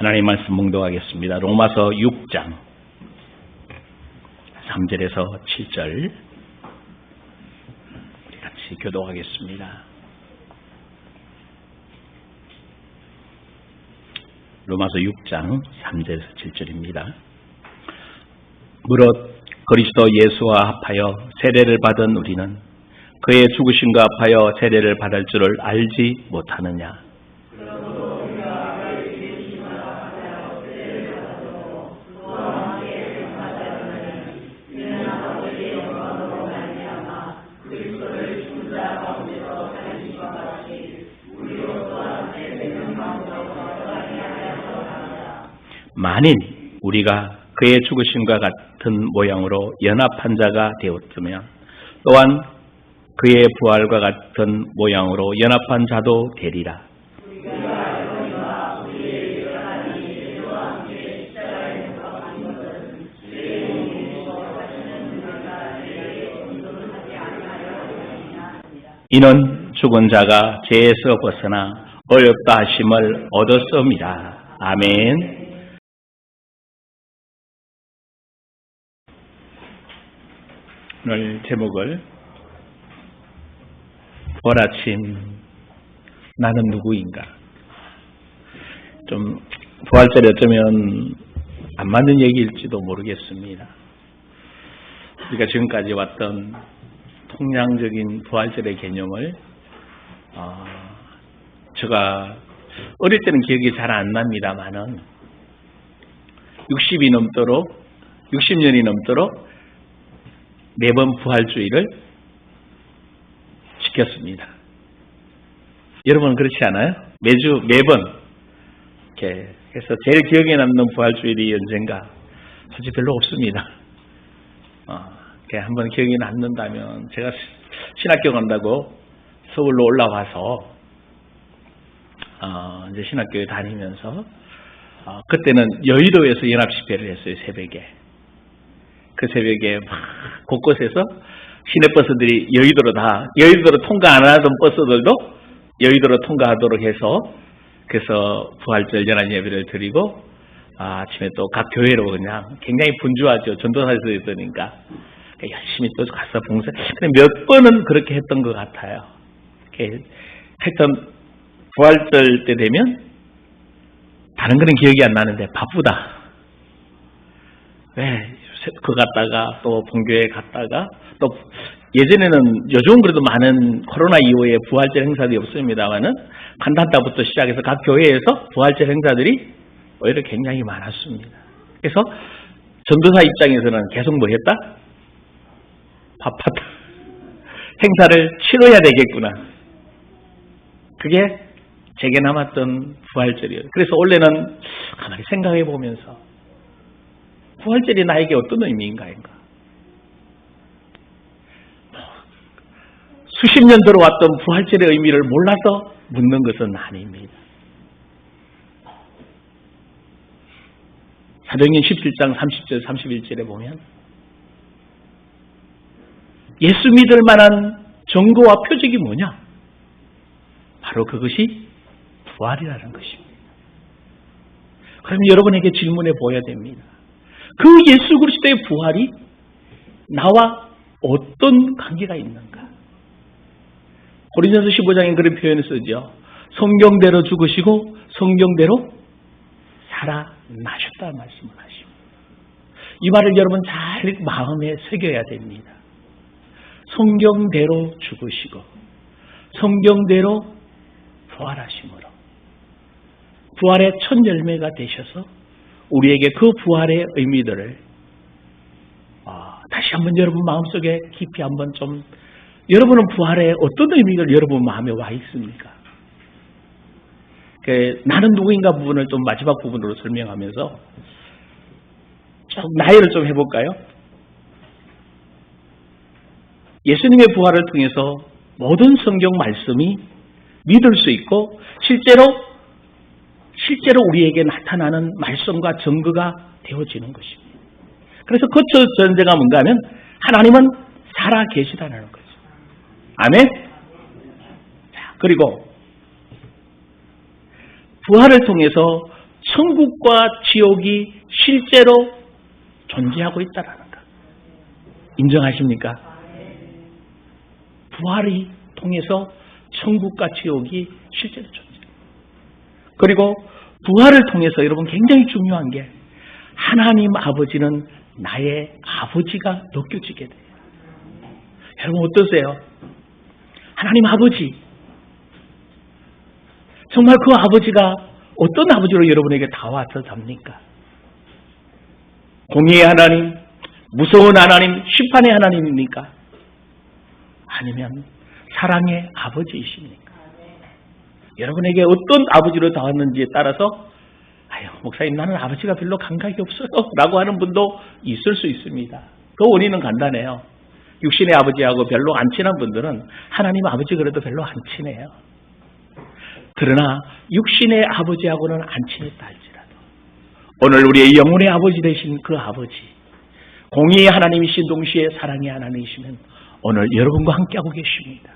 하나님 말씀 몽독하겠습니다. 로마서 6장 3절에서 7절 우리 같이 교독하겠습니다. 로마서 6장 3절에서 7절입니다. 무릇 그리스도 예수와 합하여 세례를 받은 우리는 그의 죽으심과 합하여 세례를 받을 줄을 알지 못하느냐. 만일 우리가 그의 죽으심과 같은 모양으로 연합한 자가 되었으면 또한 그의 부활과 같은 모양으로 연합한 자도 되리라. 이는 죽은 자가 죄에서 벗어나 어렵다 하심을 얻었음이라. 아멘. 오늘 제목을 부활아침 나는 누구인가. 좀 부활절에 어쩌면 안 맞는 얘기일지도 모르겠습니다. 우리가 지금까지 왔던 통량적인 부활절의 개념을 제가 어릴 때는 기억이 잘 안 납니다만은 60년이 넘도록 매번 부활주의를 지켰습니다. 여러분은 그렇지 않아요? 매번 이렇게 해서 제일 기억에 남는 부활주일이 언젠가 사실 별로 없습니다. 한번 기억이 남는다면 제가 신학교 간다고 서울로 올라와서 이제 신학교에 다니면서 그때는 여의도에서 연합집회를 했어요. 새벽에. 그 새벽에 막 곳곳에서 시내버스들이 여의도로 통과 안 하던 버스들도 여의도로 통과하도록 해서 그래서 부활절 연합 예배를 드리고 아침에 또 각 교회로 그냥 굉장히 분주하죠. 전도사에서 있으니까 열심히 또 가서 봉사. 몇 번은 그렇게 했던 것 같아요. 하여튼 부활절 때 되면 다른 거는 기억이 안 나는데 바쁘다. 왜? 그 갔다가 또 본교회 갔다가 또 예전에는 요즘은 그래도 많은 코로나 이후에 부활절 행사들이 없습니다만은 간단다부터 시작해서 각 교회에서 부활절 행사들이 오히려 굉장히 많았습니다. 그래서 전도사 입장에서는 계속 뭐 했다? 바빴다. 행사를 치러야 되겠구나. 그게 제게 남았던 부활절이에요. 그래서 원래는 가만히 생각해 보면서 부활절이 나에게 어떤 의미인가? 수십 년 들어왔던 부활절의 의미를 몰라서 묻는 것은 아닙니다. 사도행전 17장 30절 31절에 보면 예수 믿을 만한 증거와 표적이 뭐냐? 바로 그것이 부활이라는 것입니다. 그럼 여러분에게 질문해 보여야 됩니다. 그 예수 그리스도의 부활이 나와 어떤 관계가 있는가? 고린도서 15장에 그런 표현을 쓰죠. 성경대로 죽으시고 성경대로 살아나셨다는 말씀을 하십니다. 이 말을 여러분 잘 마음에 새겨야 됩니다. 성경대로 죽으시고 성경대로 부활하심으로 부활의 첫 열매가 되셔서 우리에게 그 부활의 의미들을 다시 한번 여러분 마음속에 깊이 한번 좀 여러분은 부활의 어떤 의미가 여러분 마음에 와 있습니까? 나는 누구인가 부분을 좀 마지막 부분으로 설명하면서 좀 나열을 좀 해볼까요? 예수님의 부활을 통해서 모든 성경 말씀이 믿을 수 있고 실제로 우리에게 나타나는 말씀과 증거가 되어지는 것입니다. 그래서 그 전제가 뭔가 하면 하나님은 살아 계시다는 거죠. 아멘? 자, 그리고 부활을 통해서 천국과 지옥이 실제로 존재하고 있다는 것. 인정하십니까? 부활이 통해서 천국과 지옥이 실제로 존재합니다. 그리고 부활을 통해서 여러분 굉장히 중요한 게 하나님 아버지는 나의 아버지가 느껴지게 돼요. 여러분 어떠세요? 하나님 아버지, 정말 그 아버지가 어떤 아버지로 여러분에게 다가와서답니까? 공의의 하나님, 무서운 하나님, 심판의 하나님입니까? 아니면 사랑의 아버지이십니까? 여러분에게 어떤 아버지로 다왔는지에 따라서 아유, 목사님 나는 아버지가 별로 감각이 없어요 라고 하는 분도 있을 수 있습니다. 그 원인은 간단해요. 육신의 아버지하고 별로 안 친한 분들은 하나님 아버지 그래도 별로 안 친해요. 그러나 육신의 아버지하고는 안 친했다 할지라도 오늘 우리의 영혼의 아버지 되신 그 아버지, 공의의 하나님이신 동시에 사랑의 하나님이시면 오늘 여러분과 함께하고 계십니다.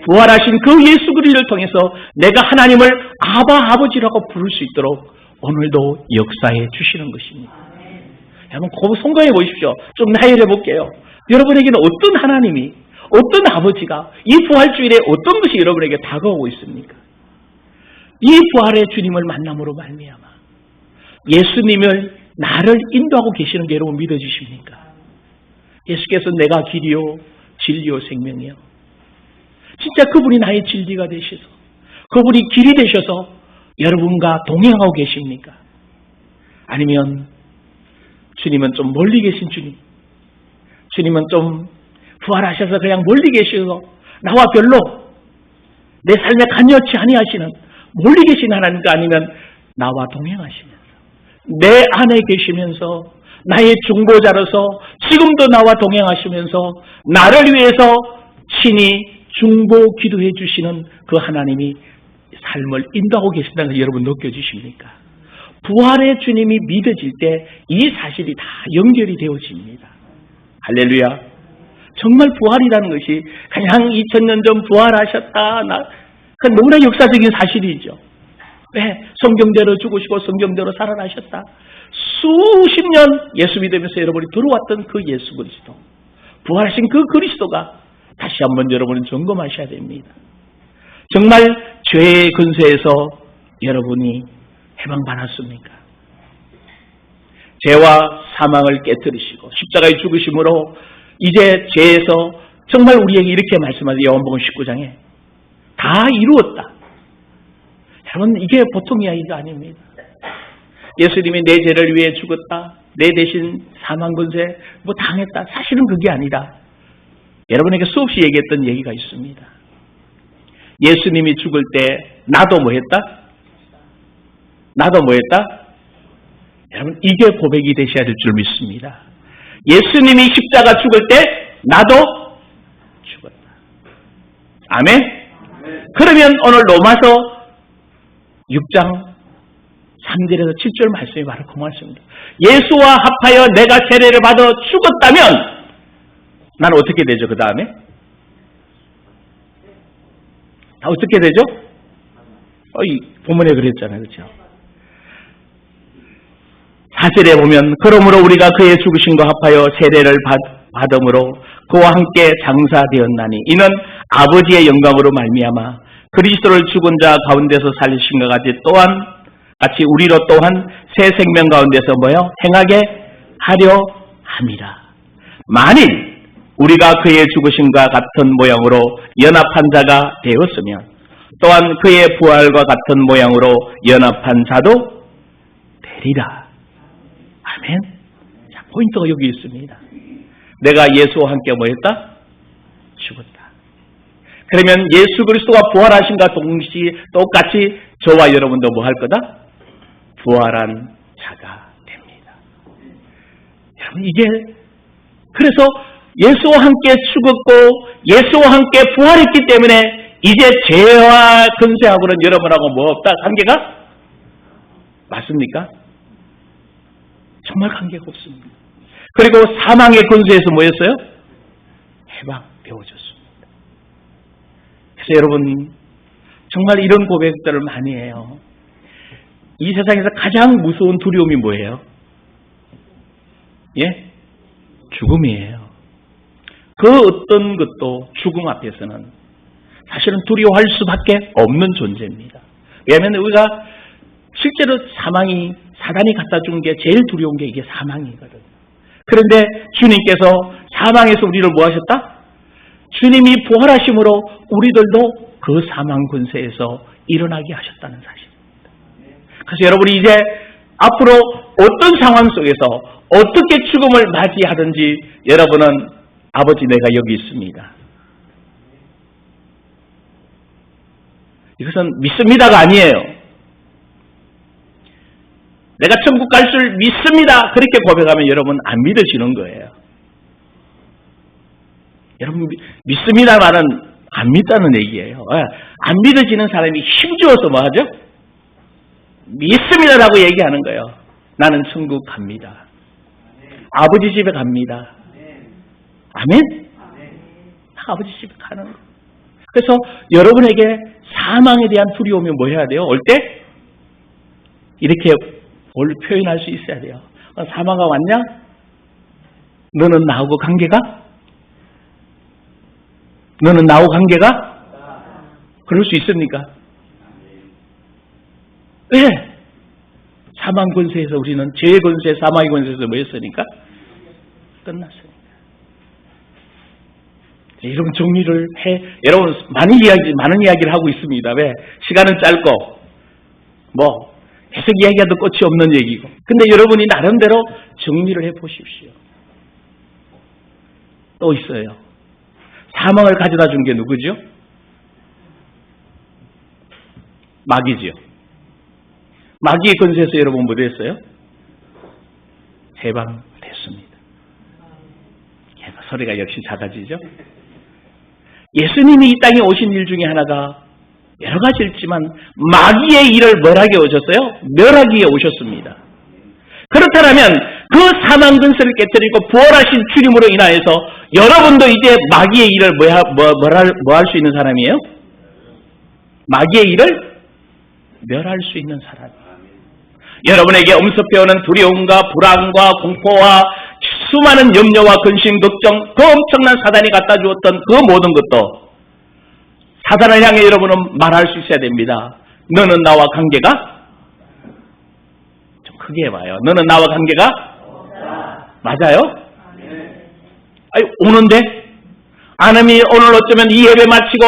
부활하신 그 예수 그리스도를 통해서 내가 하나님을 아바 아버지라고 부를 수 있도록 오늘도 역사해 주시는 것입니다. 여러분 성공해 보십시오. 좀 나열해 볼게요. 여러분에게는 어떤 하나님이, 어떤 아버지가 이 부활주일에 어떤 것이 여러분에게 다가오고 있습니까? 이 부활의 주님을 만남으로 말미암아 예수님을 나를 인도하고 계시는 게 여러분 믿어지십니까? 예수께서 내가 길이요 진리요 생명이요. 진짜 그분이 나의 진리가 되셔서 그분이 길이 되셔서 여러분과 동행하고 계십니까? 아니면 주님은 좀 멀리 계신 주님, 주님은 좀 부활하셔서 그냥 멀리 계셔서 나와 별로 내 삶에 관여치 아니하시는 멀리 계신 하나님과 아니면 나와 동행하시면서 내 안에 계시면서 나의 중보자로서 지금도 나와 동행하시면서 나를 위해서 친히 중보 기도해 주시는 그 하나님이 삶을 인도하고 계신다는 걸 여러분 느껴지십니까? 부활의 주님이 믿어질 때 이 사실이 다 연결이 되어집니다. 할렐루야. 정말 부활이라는 것이 그냥 2000년 전 부활하셨다. 그건 너무나 역사적인 사실이죠. 왜? 성경대로 죽으시고 성경대로 살아나셨다. 수십 년 예수 믿으면서 여러분이 들어왔던 그 예수 그리스도, 부활하신 그 그리스도가 다시 한번 여러분은 점검하셔야 됩니다. 정말 죄의 근세에서 여러분이 해방받았습니까? 죄와 사망을 깨뜨리시고 십자가의 죽으심으로 이제 죄에서 정말 우리에게 이렇게 말씀하세요. 요한복음 19장에 다 이루었다. 여러분 이게 보통 이야기가 아닙니다. 예수님이 내 죄를 위해 죽었다. 내 대신 사망 근세 뭐 당했다. 사실은 그게 아니라 여러분에게 수없이 얘기했던 얘기가 있습니다. 예수님이 죽을 때 나도 뭐 했다? 나도 뭐 했다? 여러분 이게 고백이 되셔야 될 줄 믿습니다. 예수님이 십자가 죽을 때 나도 죽었다. 아멘? 그러면 오늘 로마서 6장 3절에서 7절 말씀이 바로 그 말씀입니다. 예수와 합하여 내가 세례를 받아 죽었다면 나는 어떻게 되죠? 그 다음에? 다 어떻게 되죠? 이 본문에 그랬잖아요. 그렇죠? 4절에 보면 그러므로 우리가 그의 죽으심과 합하여 세례를 받음으로 그와 함께 장사되었나니 이는 아버지의 영광으로 말미암아 그리스도를 죽은 자 가운데서 살리신 것 같이 우리로 또한 새 생명 가운데서 행하게 하려 함이라. 만일 우리가 그의 죽으심과 같은 모양으로 연합한 자가 되었으면 또한 그의 부활과 같은 모양으로 연합한 자도 되리라. 아멘. 자, 포인트가 여기 있습니다. 내가 예수와 함께 뭐했다? 죽었다. 그러면 예수 그리스도가 부활하신과 동시에 똑같이 저와 여러분도 뭐 할 거다? 부활한 자가 됩니다. 여러분 이게 그래서 예수와 함께 죽었고 예수와 함께 부활했기 때문에 이제 죄와 근세하고는 여러분하고 뭐 없다? 관계가? 맞습니까? 정말 관계가 없습니다. 그리고 사망의 근세에서 뭐였어요? 해방되어졌습니다. 그래서 여러분 정말 이런 고백들을 많이 해요. 이 세상에서 가장 무서운 두려움이 뭐예요? 예? 죽음이에요. 그 어떤 것도 죽음 앞에서는 사실은 두려워할 수밖에 없는 존재입니다. 왜냐하면 우리가 실제로 사단이 갖다 준 게 제일 두려운 게 이게 사망이거든요. 그런데 주님께서 사망에서 우리를 뭐 하셨다? 주님이 부활하심으로 우리들도 그 사망 권세에서 일어나게 하셨다는 사실입니다. 그래서 여러분이 이제 앞으로 어떤 상황 속에서 어떻게 죽음을 맞이하든지 여러분은 아버지 내가 여기 있습니다. 이것은 믿습니다가 아니에요. 내가 천국 갈 줄 믿습니다. 그렇게 고백하면 여러분 안 믿으시는 거예요. 여러분 믿습니다 말은 안 믿다는 얘기예요. 안 믿어지는 사람이 힘주어서 뭐 하죠? 믿습니다라고 얘기하는 거예요. 나는 천국 갑니다. 아버지 집에 갑니다. 아멘? 아버지 집에 가는 거예요. 그래서 여러분에게 사망에 대한 두려움이 뭐 해야 돼요? 올 때 이렇게 표현할 수 있어야 돼요. 사망아 왔냐? 너는 나하고 관계가? 너는 나하고 관계가? 그럴 수 있습니까? 왜? 사망 권세에서 우리는 죄의 권세, 사망의 권세에서 뭐 했으니까? 끝났으니까. 여러분 정리를 해. 여러분 많은 이야기를 하고 있습니다. 왜? 시간은 짧고 뭐 계속 이야기해도 끝이 없는 얘기고. 근데 여러분이 나름대로 정리를 해 보십시오. 또 있어요. 사망을 가져다 준 게 누구죠? 마귀지요. 마귀의 권세에서 여러분 뭐 됐어요? 해방됐습니다. 소리가 역시 작아지죠? 예수님이 이 땅에 오신 일 중에 하나가 여러 가지 있지만 마귀의 일을 멸하게 오셨어요? 멸하기 위해 오셨습니다. 그렇다면 그 사망 근세를 깨뜨리고 부활하신 주님으로 인하여서 여러분도 이제 마귀의 일을 뭐 할 수 있는 사람이에요? 마귀의 일을 멸할 수 있는 사람. 여러분에게 엄습해오는 두려움과 불안과 공포와 수많은 염려와 근심, 걱정, 그 엄청난 사단이 갖다 주었던 그 모든 것도 사단을 향해 여러분은 말할 수 있어야 됩니다. 너는 나와 관계가? 좀 크게 해봐요. 너는 나와 관계가? 맞아요? 아니, 오는데? 안 하면 오늘 어쩌면 이 예배 마치고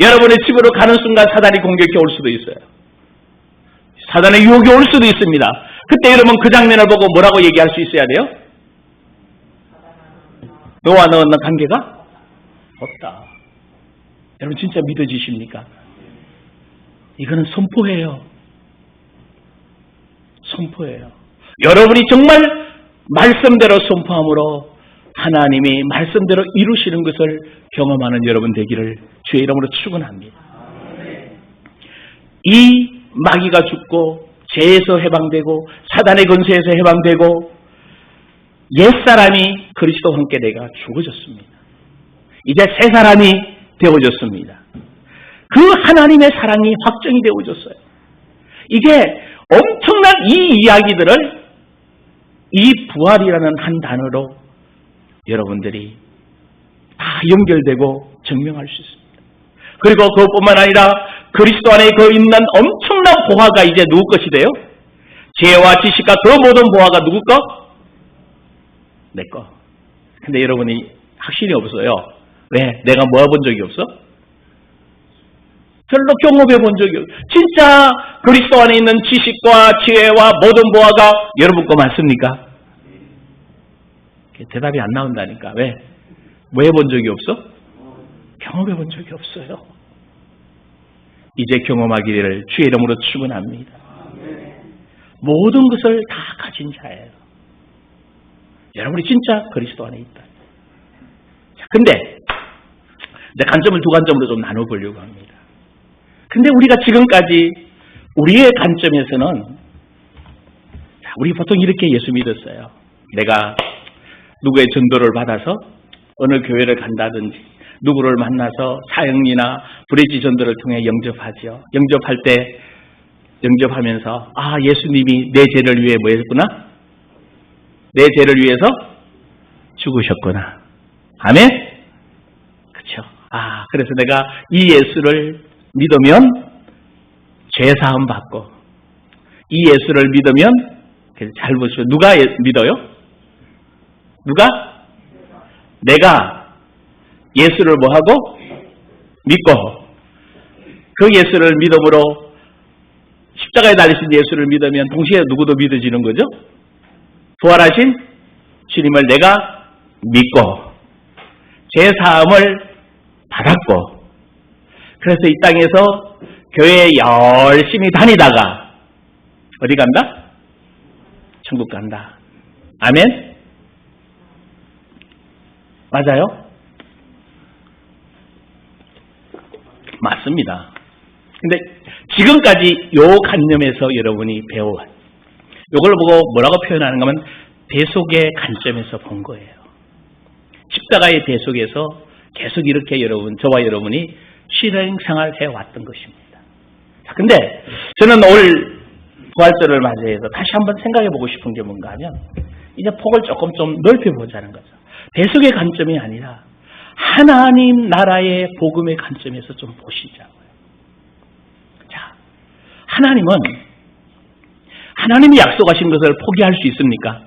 여러분의 집으로 가는 순간 사단이 공격해 올 수도 있어요. 사단의 유혹이 올 수도 있습니다. 그때 여러분 그 장면을 보고 뭐라고 얘기할 수 있어야 돼요? 너와 너는 관계가 없다. 여러분 진짜 믿어지십니까? 이거는 선포예요. 선포예요. 여러분이 정말 말씀대로 선포함으로 하나님이 말씀대로 이루시는 것을 경험하는 여러분 되기를 주의 이름으로 축원합니다. 이 마귀가 죽고 죄에서 해방되고 사단의 권세에서 해방되고 옛사람이 그리스도와 함께 내가 죽어졌습니다. 이제 새 사람이 되어졌습니다. 그 하나님의 사랑이 확정이 되어졌어요. 이게 엄청난 이 이야기들을 이 부활이라는 한 단어로 여러분들이 다 연결되고 증명할 수 있습니다. 그리고 그것뿐만 아니라 그리스도 안에 그 있는 엄청난 보화가 이제 누구 것이 돼요? 지혜와 지식과 그 모든 보화가 누구 거? 내 거. 근데 여러분이 확신이 없어요. 왜? 내가 모아본 적이 없어? 별로 경험해 본 적이 없어. 진짜 그리스도 안에 있는 지식과 지혜와 모든 보화가 여러분 거 맞습니까? 대답이 안 나온다니까. 왜? 뭐 해본 적이 없어? 경험해 본 적이 없어요. 이제 경험하기를 주의 이름으로 축원합니다. 모든 것을 다 가진 자예요. 여러분이 진짜 그리스도 안에 있다. 자, 근데 이제 관점을 두 관점으로 좀 나눠보려고 합니다. 근데 우리가 지금까지 우리의 관점에서는 우리 보통 이렇게 예수 믿었어요. 내가 누구의 전도를 받아서 어느 교회를 간다든지 누구를 만나서 사형리나 브레지 전도를 통해 영접하죠. 영접할 때 영접하면서 아, 예수님이 내 죄를 위해 뭐 했구나? 내 죄를 위해서 죽으셨구나. 아멘? 그렇죠. 아, 그래서 내가 이 예수를 믿으면 죄사함 받고, 이 예수를 믿으면, 잘 보시오. 누가 믿어요? 누가? 내가 예수를 뭐하고? 믿고, 그 예수를 믿음으로 십자가에 달리신 예수를 믿으면 동시에 누구도 믿어지는 거죠? 부활하신 주님을 내가 믿고 죄사함을 받았고, 그래서 이 땅에서 교회에 열심히 다니다가 어디 간다? 천국 간다. 아멘? 맞아요? 맞습니다. 근데 지금까지 요 관념에서 여러분이 배워왔, 요걸 보고 뭐라고 표현하는가 하면 대속의 관점에서 본 거예요. 십자가의 대속에서 계속 이렇게 저와 여러분이 신앙생활 해왔던 것입니다. 자, 근데 저는 올 부활절을 맞이해서 다시 한번 생각해 보고 싶은 게 뭔가 하면, 이제 폭을 조금 좀 넓혀보자는 거죠. 대속의 관점이 아니라 하나님 나라의 복음의 관점에서 좀 보시자고요. 자, 하나님이 약속하신 것을 포기할 수 있습니까?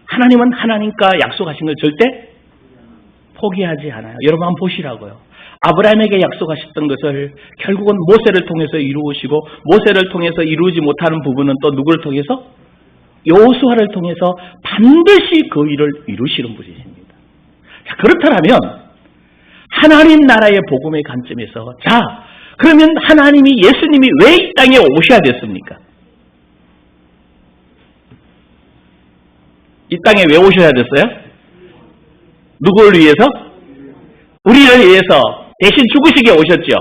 하나님은 하나님과 약속하신 걸 절대 포기하지 않아요. 여러분 한번 보시라고요. 아브라함에게 약속하셨던 것을 결국은 모세를 통해서 이루시고, 모세를 통해서 이루지 못하는 부분은 또 누구를 통해서? 여호수아를 통해서 반드시 그 일을 이루시는 분이십니다. 자, 그렇다면 하나님 나라의 복음의 관점에서, 자, 그러면 하나님이, 예수님이 왜 이 땅에 오셔야 됐습니까? 이 땅에 왜 오셔야 됐어요? 누구를 위해서? 우리를 위해서 대신 죽으시게 오셨죠.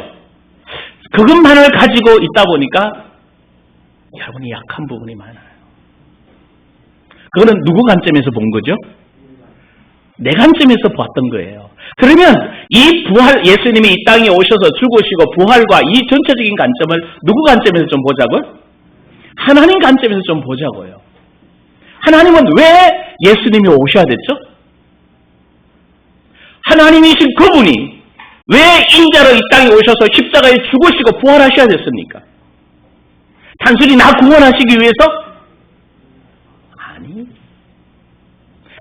그것만을 가지고 있다 보니까 여러분이 약한 부분이 많아요. 그거는 누구 관점에서 본 거죠? 내 관점에서 보았던 거예요. 그러면 이 부활, 예수님이 이 땅에 오셔서 죽으시고 부활과 이 전체적인 관점을 누구 관점에서 좀 보자고요? 하나님 관점에서 좀 보자고요. 하나님은 왜 예수님이 오셔야 됐죠? 하나님이신 그분이 왜 인자로 이 땅에 오셔서 십자가에 죽으시고 부활하셔야 됐습니까? 단순히 나 구원하시기 위해서? 아니.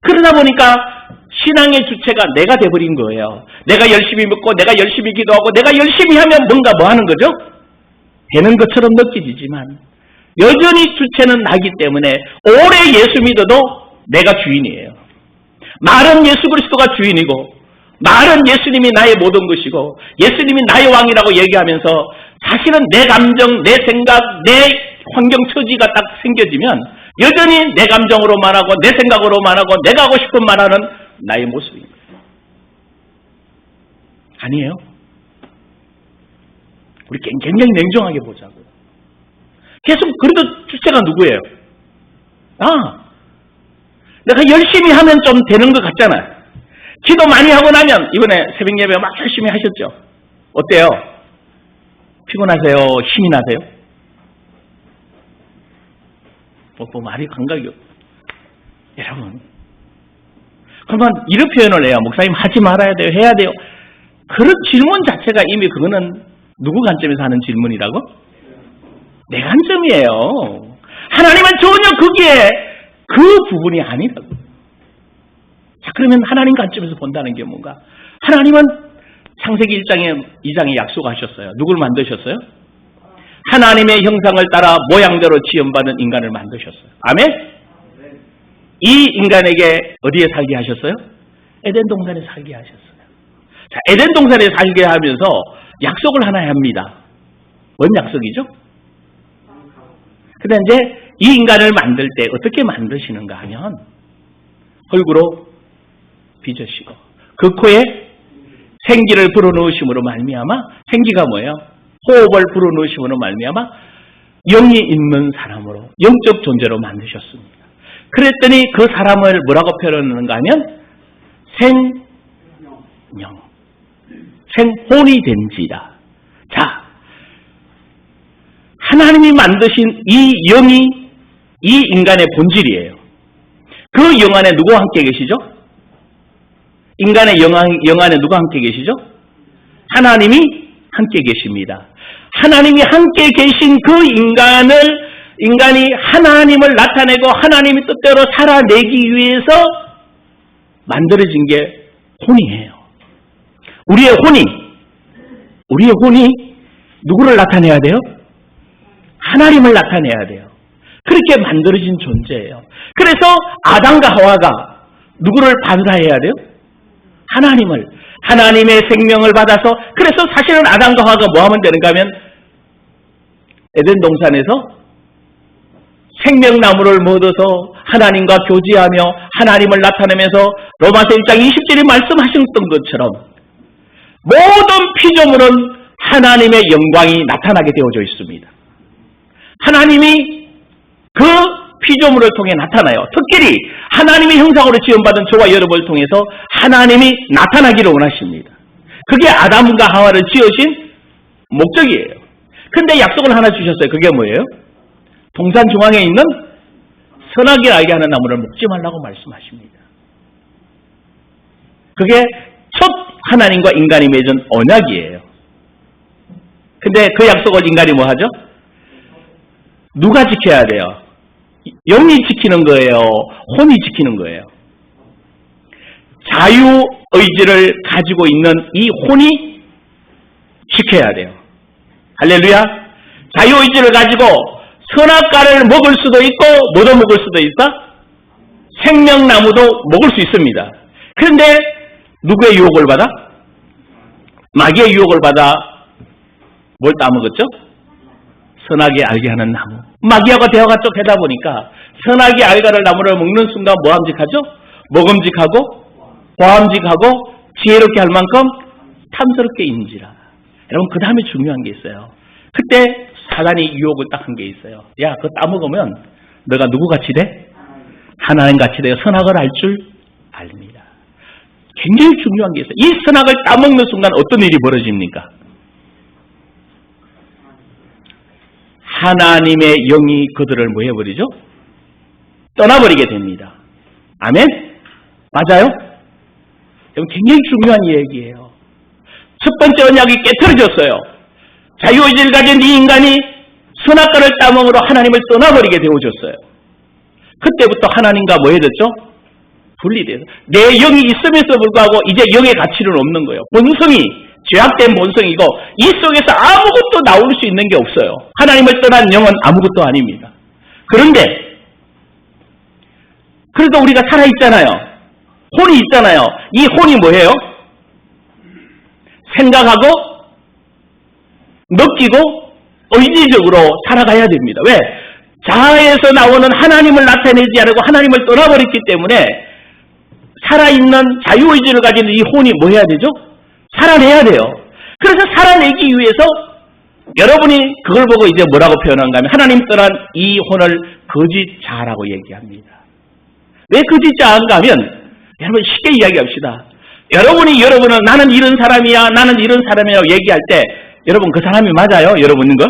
그러다 보니까 신앙의 주체가 내가 돼버린 거예요. 내가 열심히 믿고, 내가 열심히 기도하고, 내가 열심히 하면 뭔가 뭐 하는 거죠? 되는 것처럼 느껴지지만 여전히 주체는 나기 때문에 오래 예수 믿어도 내가 주인이에요. 말은 예수 그리스도가 주인이고, 말은 예수님이 나의 모든 것이고, 예수님이 나의 왕이라고 얘기하면서 사실은 내 감정, 내 생각, 내 환경 처지가 딱 생겨지면 여전히 내 감정으로 말하고, 내 생각으로 말하고, 내가 하고 싶은 말하는 나의 모습인 거예요. 아니에요? 우리 굉장히 냉정하게 보자고요. 계속 그래도 주체가 누구예요? 내가 열심히 하면 좀 되는 것 같잖아요. 기도 많이 하고 나면, 이번에 새벽 예배 막 열심히 하셨죠? 어때요? 피곤하세요? 힘이 나세요? 말이 감각이 없어요. 여러분, 그러면 이런 표현을 해요. 목사님 하지 말아야 돼요? 해야 돼요? 그런 질문 자체가 이미 그거는 누구 관점에서 하는 질문이라고? 내 관점이에요. 하나님은 전혀 거기에 그 부분이 아니라고. 자, 그러면 하나님 관점에서 본다는 게 뭔가? 하나님은 창세기 2장에 약속하셨어요. 누구를 만드셨어요? 하나님의 형상을 따라 모양대로 지음받은 인간을 만드셨어요. 아멘? 이 인간에게 어디에 살게 하셨어요? 에덴 동산에 살게 하셨어요. 자, 에덴 동산에 살게 하면서 약속을 하나 합니다. 뭔 약속이죠? 근데 이제 이 인간을 만들 때 어떻게 만드시는가 하면 흙으로 빚으시고 그 코에 생기를 불어넣으심으로 말미암아, 생기가 뭐예요? 호흡을 불어넣으심으로 말미암아 영이 있는 사람으로, 영적 존재로 만드셨습니다. 그랬더니 그 사람을 뭐라고 표현하는가 하면 생영, 생혼이 된지라. 하나님이 만드신 이 영이 이 인간의 본질이에요. 그 영 안에 누구와 함께 계시죠? 인간의 영 안에 누가 함께 계시죠? 하나님이 함께 계십니다. 하나님이 함께 계신 그 인간이 하나님을 나타내고 하나님의 뜻대로 살아내기 위해서 만들어진 게 혼이에요. 우리의 혼이 누구를 나타내야 돼요? 하나님을 나타내야 돼요. 그렇게 만들어진 존재예요. 그래서 아담과 하와가 누구를 반사해야 돼요? 하나님의 생명을 받아서, 그래서 사실은 아담과 하와가 뭐 하면 되는가 하면 에덴 동산에서 생명나무를 먹어서 하나님과 교제하며 하나님을 나타내면서 로마서 1장 20절에 말씀하셨던 것처럼 모든 피조물은 하나님의 영광이 나타나게 되어져 있습니다. 하나님이 그 피조물을 통해 나타나요. 특별히 하나님의 형상으로 지음받은 저와 여러분을 통해서 하나님이 나타나기를 원하십니다. 그게 아담과 하와를 지으신 목적이에요. 근데 약속을 하나 주셨어요. 그게 뭐예요? 동산 중앙에 있는 선악을 알게 하는 나무를 먹지 말라고 말씀하십니다. 그게 첫 하나님과 인간이 맺은 언약이에요. 근데 그 약속을 인간이 뭐 하죠? 누가 지켜야 돼요? 영이 지키는 거예요? 혼이 지키는 거예요? 자유의지를 가지고 있는 이 혼이 지켜야 돼요. 할렐루야. 자유의지를 가지고 선악과를 먹을 수도 있고 못 먹을 수도 있다. 생명나무도 먹을 수 있습니다. 그런데 누구의 유혹을 받아? 마귀의 유혹을 받아 뭘 따먹었죠? 선악이 알게 하는 나무. 마귀하고 대화가 쭉 되다 보니까 선악이 알게 하는 나무를 먹는 순간 뭐함직하죠? 먹음직하고 과함직하고 지혜롭게 할 만큼 탐스럽게 인지라. 여러분, 그 다음에 중요한 게 있어요. 그때 사단이 유혹을 딱 한 게 있어요. 야, 그거 따먹으면 너가 누구같이 돼? 하나님같이 돼요. 선악을 알 줄 압니다. 굉장히 중요한 게 있어요. 이 선악을 따먹는 순간 어떤 일이 벌어집니까? 하나님의 영이 그들을 뭐 해버리죠? 떠나버리게 됩니다. 아멘? 맞아요? 굉장히 중요한 얘기예요. 첫 번째 언약이 깨트려졌어요. 자유의지를 가진 이 인간이 선악과를 따먹으로 하나님을 떠나버리게 되어졌어요. 그때부터 하나님과 뭐 해졌죠? 분리돼서 내 영이 있음에도 불구하고 이제 영의 가치는 없는 거예요. 본성이 죄악된 본성이고 이 속에서 아무것도 나올 수 있는 게 없어요. 하나님을 떠난 영은 아무것도 아닙니다. 그런데 그래도 우리가 살아있잖아요. 혼이 있잖아요. 이 혼이 뭐예요? 생각하고 느끼고 의지적으로 살아가야 됩니다. 왜? 자아에서 나오는 하나님을 나타내지 않고 하나님을 떠나버렸기 때문에 살아있는 자유의지를 가진 이 혼이 뭐 해야 되죠? 살아내야 돼요. 그래서 살아내기 위해서 여러분이 그걸 보고 이제 뭐라고 표현한가 하면 하나님 떠난 이 혼을 거짓 자아라고 얘기합니다. 왜 거짓 자아인가 하면 여러분 쉽게 이야기합시다. 여러분은 나는 이런 사람이야, 나는 이런 사람이라고 얘기할 때 여러분 그 사람이 맞아요? 여러분인 거?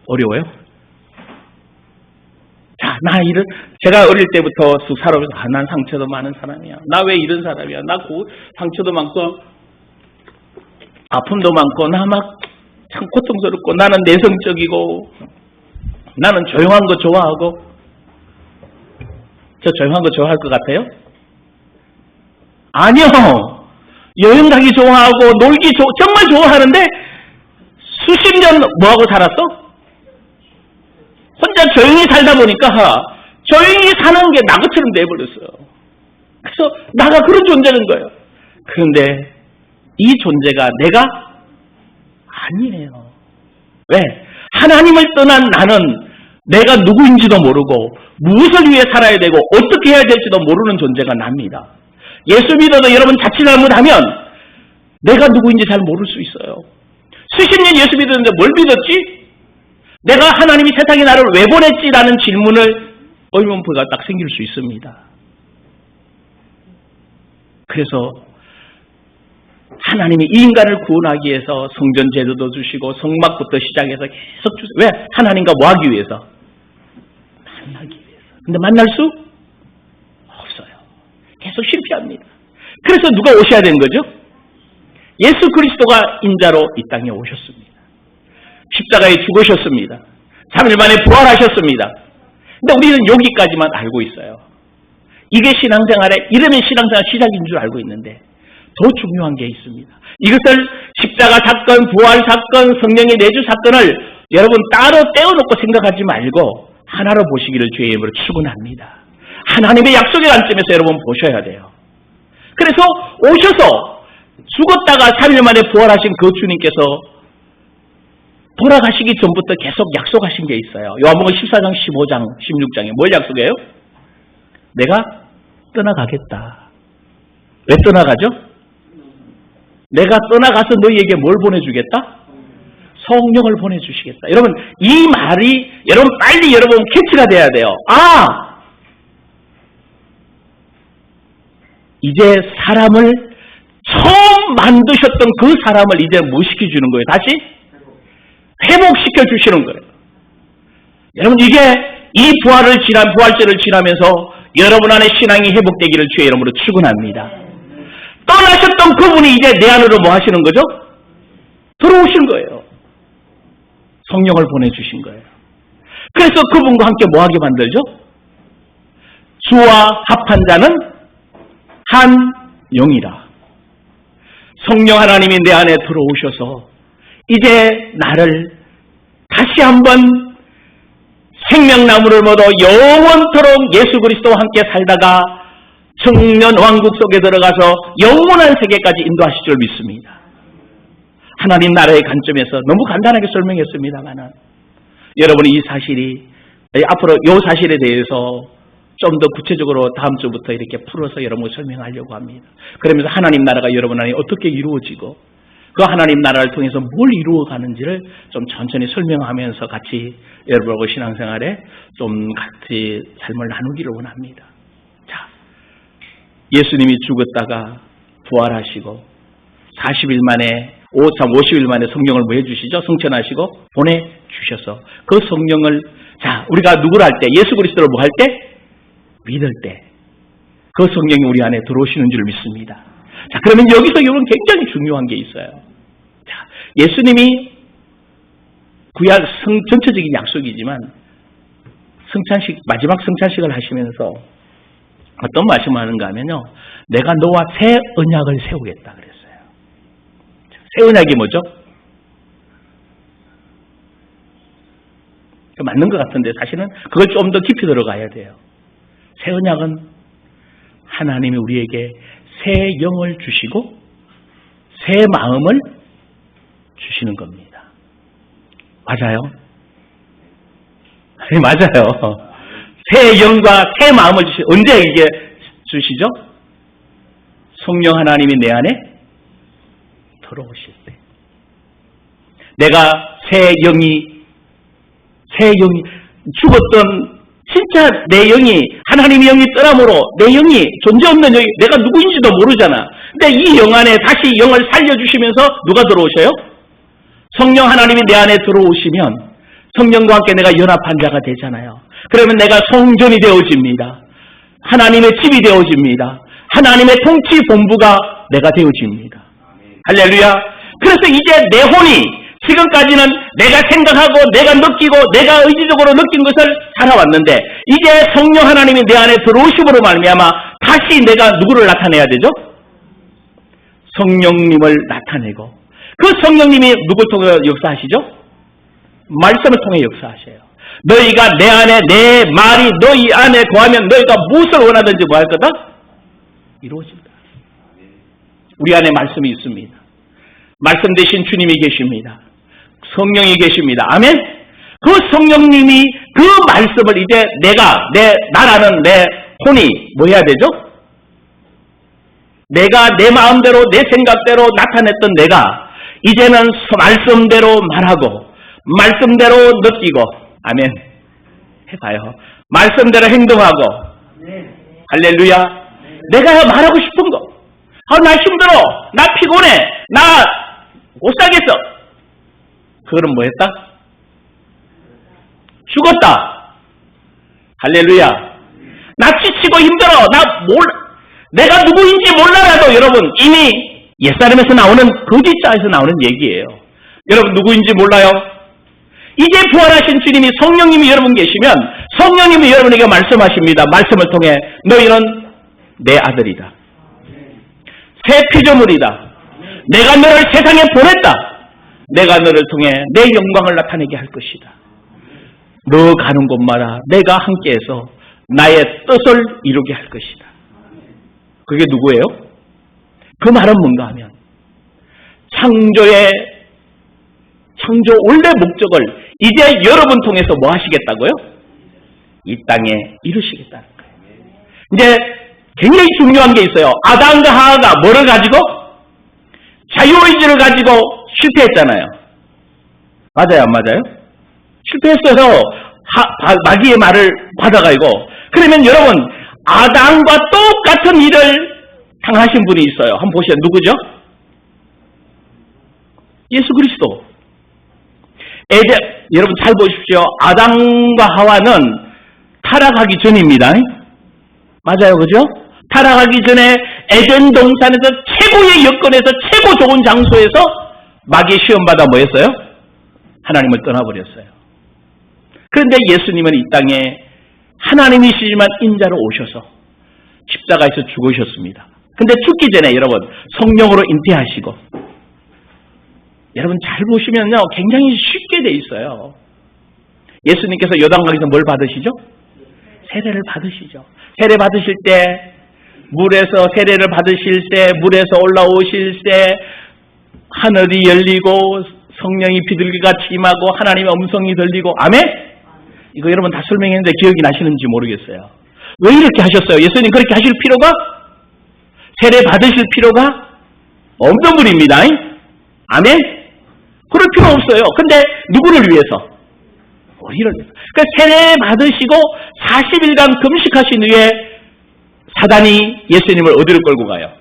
어려워요? 자, 제가 어릴 때부터 쑥 살아오면서 난 상처도 많은 사람이야. 나 왜 이런 사람이야? 나 상처도 많고 아픔도 많고 나 막 참 고통스럽고 나는 내성적이고 나는 조용한 거 좋아하고. 저 조용한 거 좋아할 것 같아요? 아니요. 여행 가기 좋아하고 놀기 정말 좋아하는데 수십 년 뭐하고 살았어? 혼자 조용히 살다 보니까 조용히 사는 게 나그처럼 돼버렸어요. 그래서 나가 그런 존재는 거예요. 그런데 이 존재가 내가 아니에요. 왜? 하나님을 떠난 나는 내가 누구인지도 모르고 무엇을 위해 살아야 되고 어떻게 해야 될지도 모르는 존재가 납니다. 예수 믿어도 여러분 자칫 잘못하면 내가 누구인지 잘 모를 수 있어요. 수십 년 예수 믿었는데 뭘 믿었지? 내가 하나님이 세상에 나를 왜 보냈지라는 질문을 의문부가 딱 생길 수 있습니다. 그래서 하나님이 이 인간을 구원하기 위해서 성전 제도도 주시고 성막부터 시작해서 계속 주세요. 왜? 하나님과 뭐 하기 위해서? 만나기 위해서. 근데 만날 수 없어요. 계속 실패합니다. 그래서 누가 오셔야 되는 거죠? 예수 그리스도가 인자로 이 땅에 오셨습니다. 십자가에 죽으셨습니다. 3일 만에 부활하셨습니다. 근데 우리는 여기까지만 알고 있어요. 이게 신앙생활의, 이러면 신앙생활 시작인 줄 알고 있는데 더 중요한 게 있습니다. 이것을 십자가 사건, 부활 사건, 성령의 내주 사건을 여러분 따로 떼어놓고 생각하지 말고 하나로 보시기를 주의 이름으로 축원합니다. 하나님의 약속의 관점에서 여러분 보셔야 돼요. 그래서 오셔서 죽었다가 3일 만에 부활하신 그 주님께서 돌아가시기 전부터 계속 약속하신 게 있어요. 요한복음 14장, 15장, 16장에 뭘 약속해요? 내가 떠나가겠다. 왜 떠나가죠? 내가 떠나가서 너희에게 뭘 보내주겠다? 성령을 보내주시겠다. 여러분, 이 말이 여러분 빨리 여러분 캐치가 돼야 돼요. 아! 이제 사람을 처음 만드셨던 그 사람을 이제 뭐 시켜주는 거예요? 다시? 회복시켜 주시는 거예요. 여러분, 이게 이 부활절을 지나면서 여러분 안에 신앙이 회복되기를 주의 이름으로 축원합니다. 떠나셨던 그분이 이제 내 안으로 뭐 하시는 거죠? 들어오신 거예요. 성령을 보내주신 거예요. 그래서 그분과 함께 뭐 하게 만들죠? 주와 합한 자는 한 영이라. 성령 하나님이 내 안에 들어오셔서 이제 나를 다시 한번 생명나무를 먹어 영원토록 예수 그리스도와 함께 살다가 청년 왕국 속에 들어가서 영원한 세계까지 인도하실 줄 믿습니다. 하나님 나라의 관점에서 너무 간단하게 설명했습니다만은 여러분이 이 사실이 앞으로 이 사실에 대해서 좀 더 구체적으로 다음 주부터 이렇게 풀어서 여러분을 설명하려고 합니다. 그러면서 하나님 나라가 여러분 안에 어떻게 이루어지고 그 하나님 나라를 통해서 뭘 이루어가는지를 좀 천천히 설명하면서 같이 여러분하고 신앙생활에 좀 같이 삶을 나누기를 원합니다. 자, 예수님이 죽었다가 부활하시고 40일 만에 50일 만에 성령을 뭐 해주시죠? 성천하시고 보내주셔서 그 성령을 자 우리가 누구를 할 때 예수 그리스도를 뭐 할 때? 믿을 때 그 성령이 우리 안에 들어오시는 줄 믿습니다. 자, 그러면 여기서 여러분 굉장히 중요한 게 있어요. 자, 예수님이 구약 전체적인 약속이지만 성찬식, 마지막 성찬식을 하시면서 어떤 말씀을 하는가 하면요. 내가 너와 새 언약을 세우겠다 그랬어요. 새 언약이 뭐죠? 맞는 것 같은데 사실은 그걸 좀 더 깊이 들어가야 돼요. 새 언약은 하나님이 우리에게 새 영을 주시고 새 마음을 주시는 겁니다. 맞아요? 네, 맞아요. 새 영과 새 마음을 언제 이게 주시죠? 성령 하나님이 내 안에 들어오실 때. 내가 새 영이 죽었던 진짜 내 영이 하나님의 영이 떠남으로 내 영이 존재 없는 영이 내가 누구인지도 모르잖아. 근데 이 영 안에 다시 영을 살려주시면서 누가 들어오셔요? 성령 하나님이 내 안에 들어오시면 성령과 함께 내가 연합한 자가 되잖아요. 그러면 내가 성전이 되어집니다. 하나님의 집이 되어집니다. 하나님의 통치 본부가 내가 되어집니다. 할렐루야. 그래서 이제 내 혼이 지금까지는 내가 생각하고 내가 느끼고 내가 의지적으로 느낀 것을 살아왔는데 이제 성령 하나님이 내 안에 들어오심으로 말미암아 다시 내가 누구를 나타내야 되죠? 성령님을 나타내고 그 성령님이 누굴 통해 역사하시죠? 말씀을 통해 역사하셔요. 너희가 내 안에 내 말이 너희 안에 거하면 너희가 무엇을 원하든지 뭐 할 거다? 이루어진다. 우리 안에 말씀이 있습니다. 말씀 대신 주님이 계십니다. 성령이 계십니다. 아멘? 그 성령님이 그 말씀을 이제 나라는 내 혼이 뭐 해야 되죠? 내가 내 마음대로 내 생각대로 나타냈던 내가 이제는 말씀대로 말하고 말씀대로 느끼고 아멘 해봐요. 말씀대로 행동하고 할렐루야. 내가 말하고 싶은 거 나 힘들어, 나 피곤해, 나 못 살겠어. 그거는 뭐 했다? 죽었다. 할렐루야. 나 지치고 힘들어, 내가 누구인지 몰라라도 여러분 이미 옛사람에서 나오는 거짓자에서 나오는 얘기예요. 여러분 누구인지 몰라요? 이제 부활하신 주님이 성령님이 여러분 계시면 성령님이 여러분에게 말씀하십니다. 말씀을 통해 너희는 내 아들이다. 새 피조물이다. 내가 너를 세상에 보냈다. 내가 너를 통해 내 영광을 나타내게 할 것이다. 너 가는 곳마다 내가 함께해서 나의 뜻을 이루게 할 것이다. 그게 누구예요? 그 말은 뭔가 하면 창조 원래 목적을 이제 여러분 통해서 뭐 하시겠다고요? 이 땅에 이루시겠다는 거예요. 이제 굉장히 중요한 게 있어요. 아담과 하와가 뭐를 가지고? 자유의지를 가지고 실패했잖아요. 맞아요, 안 맞아요? 실패했어서 마귀의 말을 받아가지고. 그러면 여러분 아담과 똑같은 일을 당하신 분이 있어요. 한번 보시죠. 누구죠? 예수 그리스도. 여러분 잘 보십시오. 아담과 하와는 타락하기 전입니다. 맞아요, 그죠? 타락하기 전에 에덴 동산에서 최고의 여건에서 최고 좋은 장소에서 마귀의 시험받아 뭐 했어요? 하나님을 떠나버렸어요. 그런데 예수님은 이 땅에 하나님이시지만 인자로 오셔서 십자가에서 죽으셨습니다. 근데 죽기 전에 여러분 성령으로 잉태하시고, 여러분 잘 보시면요 굉장히 쉽게 돼 있어요. 예수님께서 요단강에서 뭘 받으시죠? 세례를 받으시죠. 세례 받으실 때 물에서 세례를 받으실 때 물에서 올라오실 때 하늘이 열리고 성령이 비둘기같이 임하고 하나님의 음성이 들리고. 아멘? 이거 여러분 다 설명했는데 기억이 나시는지 모르겠어요. 왜 이렇게 하셨어요? 예수님 그렇게 하실 필요가? 세례 받으실 필요가 없는 분입니다. 아멘? 그럴 필요 없어요. 근데 누구를 위해서? 우리를 위해서. 그러니까 세례 받으시고 40일간 금식하신 후에 사단이 예수님을 어디로 끌고 가요?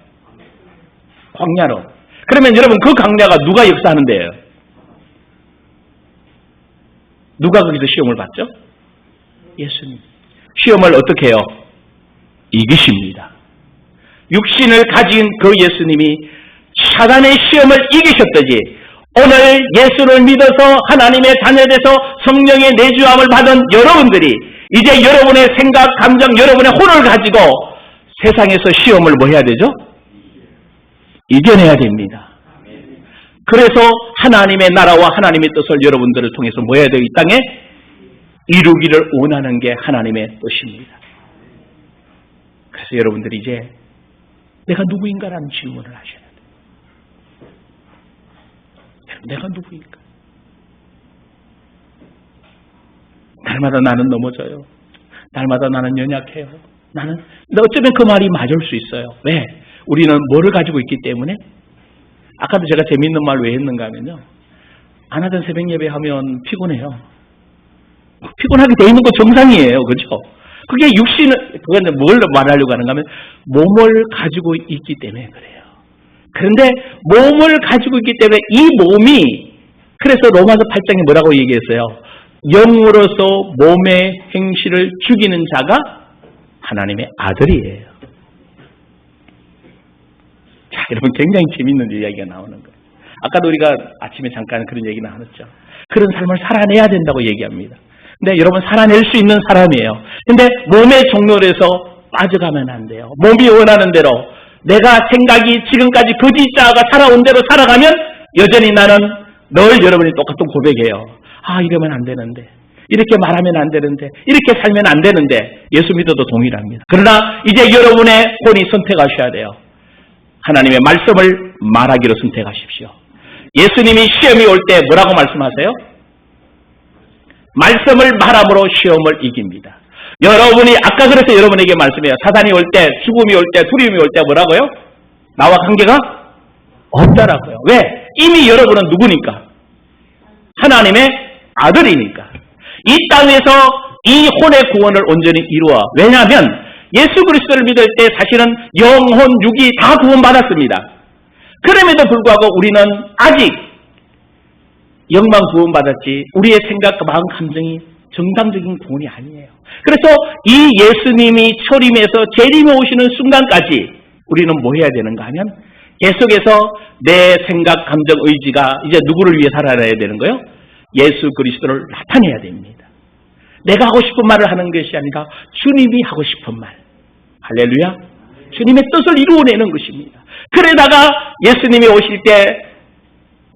광야로. 그러면 여러분 그 광야가 누가 역사하는 데예요? 누가 거기서 시험을 받죠? 예수님. 시험을 어떻게 해요? 이기십니다. 육신을 가진 그 예수님이 사단의 시험을 이기셨듯이 오늘 예수를 믿어서 하나님의 자녀돼서 성령의 내주함을 받은 여러분들이 이제 여러분의 생각, 감정, 여러분의 혼을 가지고 세상에서 시험을 뭐 해야 되죠? 이겨내야 됩니다. 그래서 하나님의 나라와 하나님의 뜻을 여러분들을 통해서 뭐 해야 돼요? 이 땅에 이루기를 원하는 게 하나님의 뜻입니다. 그래서 여러분들이 이제 내가 누구인가라는 질문을 하셔야 돼요. 내가 누구인가? 날마다 나는 넘어져요. 날마다 나는 연약해요. 근데 어쩌면 그 말이 맞을 수 있어요. 왜? 우리는 뭐를 가지고 있기 때문에? 아까도 제가 재밌는 말 왜 했는가 하면요. 안 하던 새벽 예배 하면 피곤해요. 피곤하게 돼 있는 거 정상이에요. 그렇죠? 그게 그건 뭘 말하려고 하는가 하면 몸을 가지고 있기 때문에 그래요. 그런데 몸을 가지고 있기 때문에 이 몸이, 그래서 로마서 8장에 뭐라고 얘기했어요? 영으로서 몸의 행실을 죽이는 자가 하나님의 아들이에요. 자, 여러분 굉장히 재밌는 이야기가 나오는 거예요. 아까도 우리가 아침에 잠깐 그런 얘기 나눴죠. 그런 삶을 살아내야 된다고 얘기합니다. 근데 여러분 살아낼 수 있는 사람이에요. 근데 몸의 종로에서 빠져가면 안 돼요. 몸이 원하는 대로 내가 생각이 지금까지 거짓자가 살아온 대로 살아가면 여전히 나는 늘 여러분이 똑같은 고백해요. 이러면 안 되는데, 이렇게 말하면 안 되는데, 이렇게 살면 안 되는데. 예수 믿어도 동일합니다. 그러나 이제 여러분의 혼이 선택하셔야 돼요. 하나님의 말씀을 말하기로 선택하십시오. 예수님이 시험이 올 때 뭐라고 말씀하세요? 말씀을 말함으로 시험을 이깁니다. 여러분이 아까 그래서 여러분에게 말씀해요. 사단이 올 때, 죽음이 올 때, 두려움이 올 때 뭐라고요? 나와 관계가 없다라고요. 왜? 이미 여러분은 누구니까? 하나님의 아들이니까. 이 땅에서 이 혼의 구원을 온전히 이루어. 왜냐하면 예수 그리스도를 믿을 때 사실은 영혼, 육이 다 구원받았습니다. 그럼에도 불구하고 우리는 아직 영만 구원받았지 우리의 생각과 마음, 감정이 정당적인 구원이 아니에요. 그래서 이 예수님이 초림에서 재림에 오시는 순간까지 우리는 뭐 해야 되는가 하면 계속해서 내 생각, 감정, 의지가 이제 누구를 위해 살아야 되는 거예요? 예수 그리스도를 나타내야 됩니다. 내가 하고 싶은 말을 하는 것이 아니라 주님이 하고 싶은 말. 할렐루야. 주님의 뜻을 이루어내는 것입니다. 그러다가 예수님이 오실 때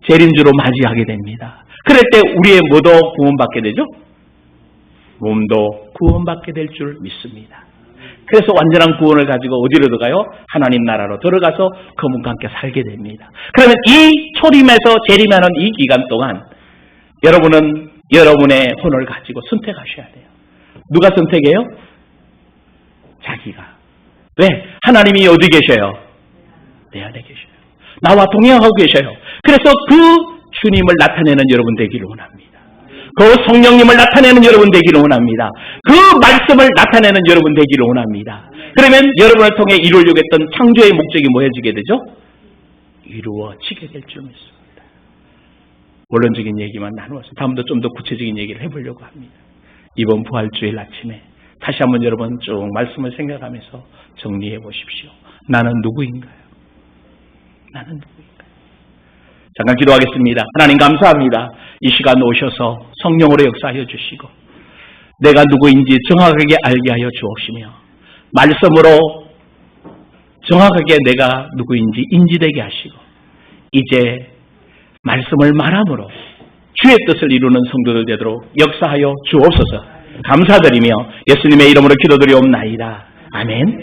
재림주로 맞이하게 됩니다. 그럴 때 우리의 뭐도 구원받게 되죠? 몸도 구원받게 될 줄 믿습니다. 그래서 완전한 구원을 가지고 어디로 들어가요? 하나님 나라로 들어가서 그분과 함께 살게 됩니다. 그러면 이 초림에서 재림하는 이 기간 동안 여러분은 여러분의 혼을 가지고 선택하셔야 돼요. 누가 선택해요? 자기가. 왜? 하나님이 어디 계셔요? 내 안에 계셔요. 나와 동행하고 계셔요. 그래서 그 주님을 나타내는 여러분 되기를 원합니다. 그 성령님을 나타내는 여러분 되기를 원합니다. 그 말씀을 나타내는 여러분 되기를 원합니다. 그러면 여러분을 통해 이루려고 했던 창조의 목적이 뭐해지게 되죠? 이루어지게 될 줄 믿습니다. 원론적인 얘기만 나누어서 다음부터 좀 더 구체적인 얘기를 해보려고 합니다. 이번 부활주일 아침에 다시 한번 여러분 쭉 말씀을 생각하면서 정리해 보십시오. 나는 누구인가요? 나는 누구인가요? 잠깐 기도하겠습니다. 하나님 감사합니다. 이 시간 오셔서 성령으로 역사하여 주시고 내가 누구인지 정확하게 알게 하여 주옵시며 말씀으로 정확하게 내가 누구인지 인지되게 하시고 이제 말씀을 말함으로 주의 뜻을 이루는 성도들 되도록 역사하여 주옵소서. 감사드리며 예수님의 이름으로 기도드리옵나이다. 아멘.